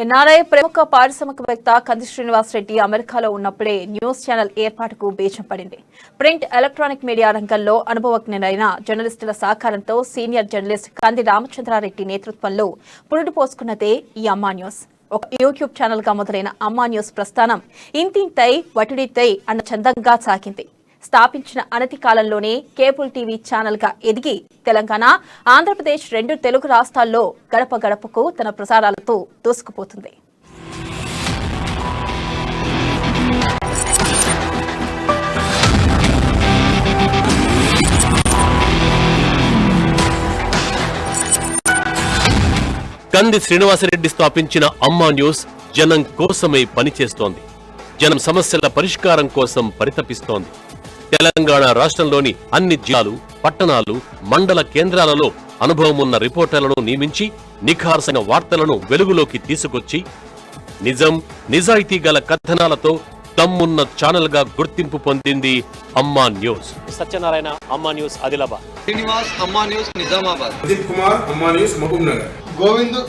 NRI ప్రముఖ పారిశ్రామికవేత్త కంది శ్రీనివాసరెడ్డి అమెరికాలో ఉన్నప్పుడే న్యూస్ ఛానల్ ఏర్పాటుకు బీజం పడింది. ప్రింట్, ఎలక్ట్రానిక్ మీడియా రంగంలో అనుభవజ్ఞులైన జర్నలిస్టుల సహకారంతో సీనియర్ జర్నలిస్ట్ కంది రామచంద్రారెడ్డి నేతృత్వంలో పురుడు పోసుకున్నదే ఈ అమ్మా న్యూస్. ఒక యూట్యూబ్ ఛానల్ గా మొదలైన అమ్మా న్యూస్ ప్రస్థానం ఇంతింతై వటుడితై అన్న చందంగా సాగింది. స్థాపించిన అనతి కాలంలోనే కేబుల్ టీవీ ఛానల్ గా ఎదిగి తెలంగాణ, ఆంధ్రప్రదేశ్ రెండు తెలుగు రాష్ట్రాల్లో గడప గడపకు తన ప్రసారాలతో దూసుకుపోతుంది. కంది శ్రీనివాసరెడ్డి స్థాపించిన అమ్మా న్యూస్ జనం కోసమే పనిచేస్తోంది. జనం సమస్యల పరిష్కారం కోసం పరితపిస్తోంది. తెలంగాణ రాష్ట్రంలోని అన్ని జిల్లాలు, పట్టణాలు, మండల కేంద్రాలలో అనుభవం ఉన్న రిపోర్టర్లను నియమించి నిఖార్సైన వార్తలను వెలుగులోకి తీసుకొచ్చి నిజం, నిజాయితీ గల కథనాలతో తమ్మున్న ఛానల్ గా గుర్తింపు పొందింది అమ్మా న్యూస్. సత్యనారాయణ అమ్మా న్యూస్ ఆదిలాబాద్, శ్రీనివాస్ అమ్మా న్యూస్ నిజామాబాద్, ప్రదీప్ కుమార్ అమ్మా న్యూస్ మహబూబ్ నగర్, గోవింద్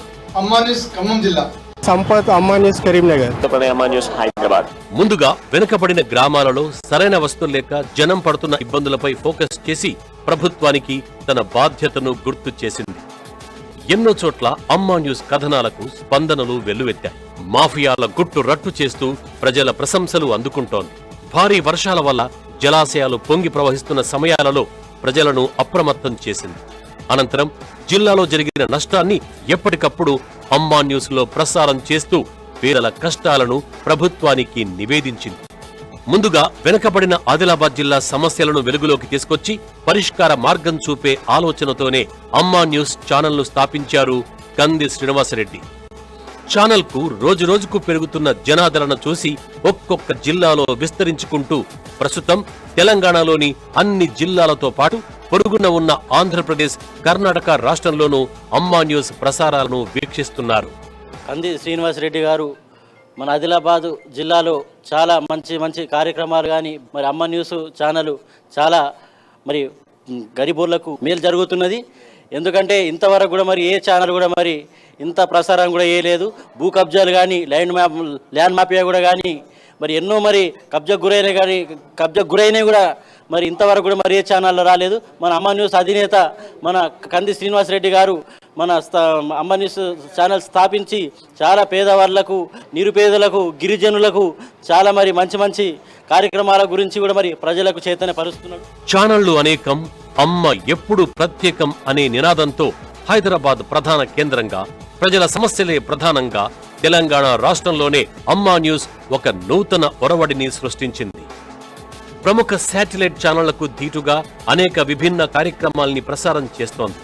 అమ్మా న్యూస్ ఖమ్మం జిల్లా, సంపత్ అమ్మా న్యూస్ కరీంనగర్, అమ్మా న్యూస్ హైదరాబాద్. ముందుగా వెనుకబడిన గ్రామాలలో సరైన వస్తువులు లేక జనం పడుతున్న ఇబ్బందులపై ఫోకస్ చేసి ప్రభుత్వానికి తన బాధ్యతను గుర్తు చేసింది. ఎన్నో చోట్ల అమ్మా న్యూస్ కథనాలకు స్పందనలు వెల్లువెత్తాయి. మాఫియాల గుట్టు రట్టు చేస్తూ ప్రజల ప్రశంసలు అందుకుంటోంది. భారీ వర్షాల వల్ల జలాశయాలు పొంగి ప్రవహిస్తున్న సమయాలలో ప్రజలను అప్రమత్తం చేసింది. అనంతరం జిల్లాలో జరిగిన నష్టాన్ని ఎప్పటికప్పుడు అమ్మా న్యూస్ లో ప్రసారం చేస్తూ పేదల కష్టాలను ప్రభుత్వానికి నివేదించింది. ముందుగా వెనుకబడిన ఆదిలాబాద్ జిల్లా సమస్యలను వెలుగులోకి తీసుకొచ్చి పరిష్కార మార్గం చూపే ఆలోచనతోనే అమ్మా న్యూస్ ఛానల్ను స్థాపించారు కంది శ్రీనివాసరెడ్డి. ఛానల్ కు రోజురోజుకు పెరుగుతున్న జనాదరణ చూసి ఒక్కొక్క జిల్లాలో విస్తరించుకుంటూ ప్రస్తుతం తెలంగాణలోని అన్ని జిల్లాలతో పాటు పొరుగున ఉన్న ఆంధ్రప్రదేశ్, కర్ణాటక రాష్ట్రంలోనూ అమ్మా న్యూస్ ప్రసారాలను వీక్షిస్తున్నారు. కంది శ్రీనివాసరెడ్డి గారు మన ఆదిలాబాదు జిల్లాలో చాలా మంచి కార్యక్రమాలు కానీ మరి అమ్మ న్యూస్ ఛానల్ చాలా మరి గరీబులకు మేలు జరుగుతున్నది. ఎందుకంటే ఇంతవరకు కూడా మరి ఏ ఛానల్ కూడా మరి ఇంత ప్రసారం కూడా చేయలేదు. భూ కబ్జాలు కానీ ల్యాండ్ మాఫియా కూడా కానీ మరి ఎన్నో మరి కబ్జాకు గురైనవి కూడా మరి ఇంతవరకు కూడా మరి ఏ ఛానల్లో రాలేదు. మన అమ్మ న్యూస్ అధినేత మన కంది శ్రీనివాసరెడ్డి గారు మన అమ్మ న్యూస్ ఛానల్ స్థాపించి చాలా పేదవాళ్లకు, నిరుపేదలకు, గిరిజనులకు చాలా మరి మంచి కార్యక్రమాల గురించి కూడా మరి ప్రజలకు చైతన్యపరుస్తున్నాడు. ఛానళ్లు అనేకం, అమ్మ ఎప్పుడు ప్రత్యేకం అనే నినాదంతో హైదరాబాద్ ప్రధాన కేంద్రంగా, ప్రజల సమస్యలే ప్రధానంగా తెలంగాణ రాష్ట్రంలోనే అమ్మా న్యూస్ ఒక నూతన ఒరవడిని సృష్టించింది. ప్రముఖ శాటిలైట్ ఛానళ్లకు ధీటుగా అనేక విభిన్న కార్యక్రమాల్ని ప్రసారం చేస్తోంది.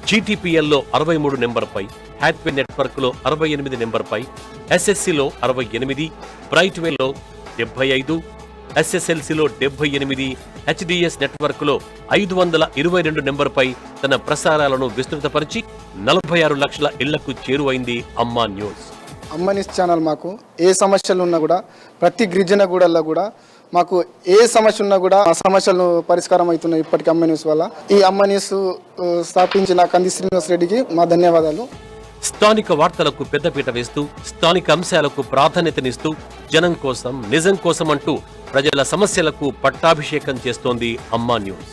జీటీపీఎల్లో 63 నెంబర్పై, హ్యాత్వే నెట్వర్క్ లో 68 నెంబర్పై, ఎస్ఎస్సీలో 68, బ్రైట్వేలో 75, ఎస్ఎస్ఎల్సీలో 78, హెచ్డిఎస్ నెట్వర్క్ లో 522 నెంబర్పై తన ప్రసారాలను విస్తృతపరిచి 46 లక్షల ఇళ్లకు చేరువైంది అమ్మా న్యూస్. అమ్మా న్యూస్ ఛానల్ మాకు ఏ సమస్యలు ఉన్నా కూడా ప్రతి గిరిజన గూడల్లో కూడా మాకు ఏ సమస్య ఉన్నా కూడా ఆ సమస్యలు పరిష్కారం అవుతున్నాయి ఇప్పటికీ అమ్మా న్యూస్ వల్ల. ఈ అమ్మా న్యూస్ స్థాపించిన కంది శ్రీనివాసరెడ్డికి మా ధన్యవాదాలు. స్థానిక వార్తలకు పెద్దపీట వేస్తూ, స్థానిక అంశాలకు ప్రాధాన్యతనిస్తూ, జనం కోసం, నిజం కోసం అంటూ ప్రజల సమస్యలకు పట్టాభిషేకం చేస్తోంది అమ్మా న్యూస్.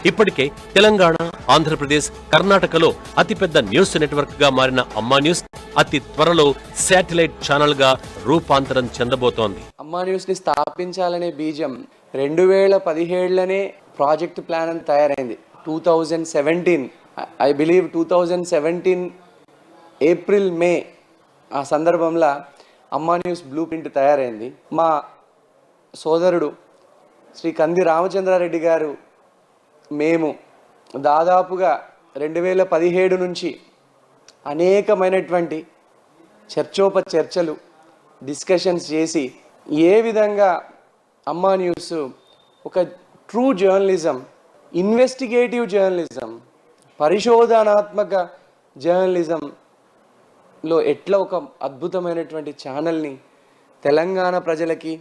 ఇప్పటికే తెలంగాణ, ఆంధ్రప్రదేశ్, కర్ణాటకలో అతిపెద్ద న్యూస్ నెట్వర్క్ గా మారిన అమ్మా న్యూస్ అతి త్వరలో శాటిలైట్ ఛానల్ గా రూపాంతరం చెందబోతోంది. అమ్మా న్యూస్ ని స్థాపించాలనే బీజం 2017లోనే ప్రాజెక్ట్ ప్లాన్ అని తయారైంది. 2017 ఐ బిలీవ్ 2017 ఏప్రిల్ మే ఆ సందర్భంలో అమ్మా న్యూస్ బ్లూ ప్రింట్ తయారైంది. మా సోదరుడు శ్రీ కంది రామచంద్రారెడ్డి గారు మేము దాదాపుగా 2017 నుంచి అనేకమైనటువంటి చర్చలు డిస్కషన్స్ చేసి ఏ విధంగా అమ్మా న్యూస్ ఒక ట్రూ జర్నలిజం, ఇన్వెస్టిగేటివ్ జర్నలిజం, పరిశోధనాత్మక జర్నలిజంలో ఎట్లా ఒక అద్భుతమైనటువంటి ఛానల్ని తెలంగాణ ప్రజలకి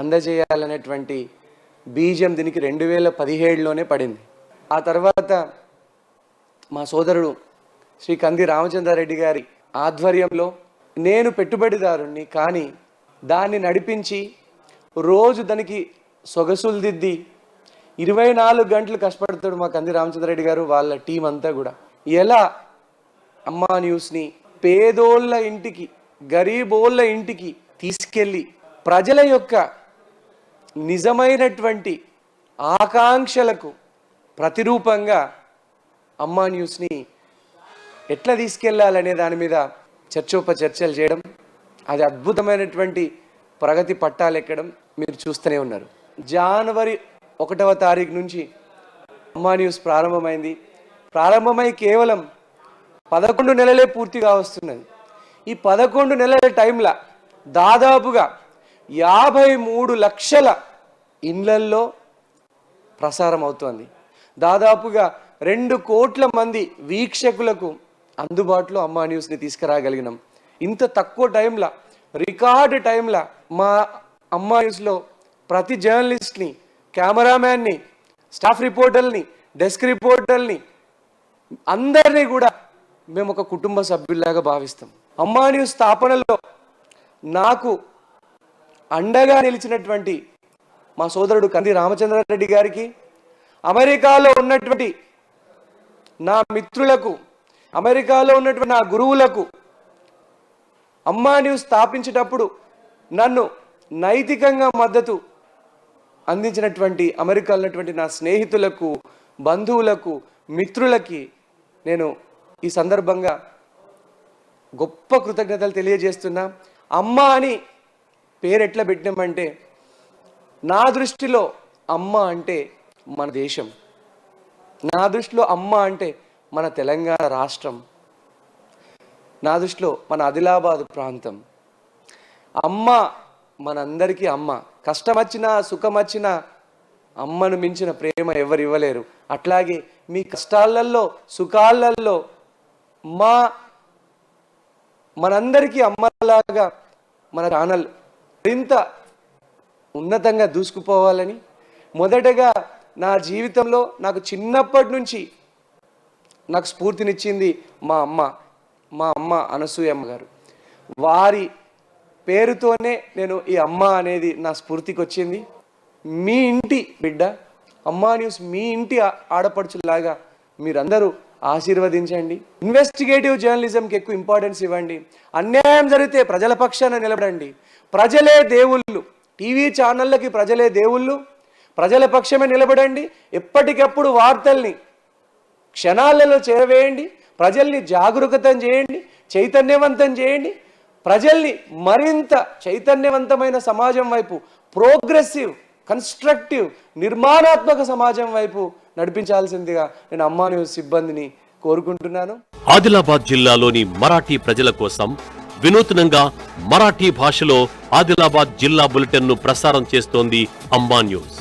అందజేయాలనేటువంటి బీజం దీనికి 2017లోనే పడింది. ఆ తర్వాత మా సోదరుడు శ్రీ కంది రామచంద్రారెడ్డి గారి ఆధ్వర్యంలో నేను పెట్టుబడిదారుణ్ణి, కానీ దాన్ని నడిపించి రోజు దానికి సొగసులు దిద్ది 24 గంటలు కష్టపడతాడు మా కంది రామచంద్రరెడ్డి గారు, వాళ్ళ టీం అంతా కూడా. ఎలా అమ్మా న్యూస్ని పేదోళ్ళ ఇంటికి, గరీబోళ్ళ ఇంటికి తీసుకెళ్ళి ప్రజల యొక్క నిజమైనటువంటి ఆకాంక్షలకు ప్రతిరూపంగా అమ్మా న్యూస్ని ఎట్లా తీసుకెళ్లాలనే దాని మీద చర్చలు చేయడం, అది అద్భుతమైనటువంటి ప్రగతి పట్టాలెక్కడం మీరు చూస్తూనే ఉన్నారు. జనవరి 1వ తారీఖు నుంచి అమ్మా న్యూస్ ప్రారంభమై కేవలం 11 నెలలే పూర్తిగా వస్తున్నది. ఈ 11 నెలల టైంలో దాదాపుగా 53 లక్షల ఇళ్లల్లో ప్రసారం అవుతోంది. దాదాపుగా 2 కోట్ల మంది వీక్షకులకు అందుబాటులో అమ్మా న్యూస్ని తీసుకురాగలిగినాం. ఇంత తక్కువ టైంలో, రికార్డు టైంలో మా అమ్మా న్యూస్లో ప్రతి జర్నలిస్ట్ని, కెమెరామ్యాన్ని, స్టాఫ్ రిపోర్టర్ని, డెస్క్ రిపోర్టర్ని అందరినీ కూడా మేము ఒక కుటుంబ సభ్యుల్లాగా భావిస్తాం. అమ్మా న్యూస్ స్థాపనలో నాకు అండగా నిలిచినటువంటి మా సోదరుడు కంది రామచంద్రారెడ్డి గారికి, అమెరికాలో ఉన్నటువంటి నా మిత్రులకు, అమెరికాలో ఉన్నటువంటి నా గురువులకు, అమ్మా న్యూస్ స్థాపించేటప్పుడు నన్ను నైతికంగా మద్దతు అందించినటువంటి అమెరికాలో ఉన్నటువంటి నా స్నేహితులకు, బంధువులకు, మిత్రులకి నేను ఈ సందర్భంగా గొప్ప కృతజ్ఞతలు తెలియజేస్తున్నా. అమ్మ అని పేరు ఎట్లా పెట్టినామంటే, నా దృష్టిలో అమ్మ అంటే మన దేశం, నా దృష్టిలో అమ్మ అంటే మన తెలంగాణ రాష్ట్రం, నా దృష్టిలో మన ఆదిలాబాద్ ప్రాంతం. అమ్మ మనందరికీ అమ్మ. కష్టం వచ్చినా సుఖం వచ్చినా అమ్మను మించిన ప్రేమ ఎవరు ఇవ్వలేరు. అట్లాగే మీ కష్టాలలో సుఖాలలో మనందరికీ అమ్మలాగా మన ఛానల్ మరింత ఉన్నతంగా దూసుకుపోవాలని, మొదటగా నా జీవితంలో నాకు చిన్నప్పటి నుంచి నాకు స్ఫూర్తినిచ్చింది మా అమ్మ అనసూయమ్మ గారు. వారి పేరుతోనే నేను ఈ అమ్మ అనేది నా స్ఫూర్తికి వచ్చింది. మీ ఇంటి బిడ్డ అమ్మా న్యూస్, మీ ఇంటి ఆడపడుచులాగా మీరందరూ ఆశీర్వదించండి. ఇన్వెస్టిగేటివ్ జర్నలిజంకి ఎక్కువ ఇంపార్టెన్స్ ఇవ్వండి. అన్యాయం జరిగితే ప్రజల పక్షాన నిలబడండి. ప్రజలే దేవుళ్ళు, టీవీ ఛానళ్ళకి ప్రజలే దేవుళ్ళు, ప్రజల పక్షమే నిలబడండి. ఎప్పటికప్పుడు వార్తల్ని క్షణాలలో చేరవేయండి. ప్రజల్ని జాగరూకతం చేయండి, చైతన్యవంతం చేయండి. ప్రజల్ని మరింత చైతన్యవంతమైన సమాజం వైపు, ప్రోగ్రెసివ్, కన్స్ట్రక్టివ్, నిర్మాణాత్మక సమాజం వైపు నడిపించాల్సిందిగా నేను అమ్మా న్యూస్ సిబ్బందిని కోరుకుంటున్నాను. ఆదిలాబాద్ జిల్లాలోని మరాఠీ ప్రజల కోసం వినూత్నంగా మరాఠీ భాషలో ఆదిలాబాద్ జిల్లా బులెటిన్ ను ప్రసారం చేస్తోంది అమ్మా న్యూస్.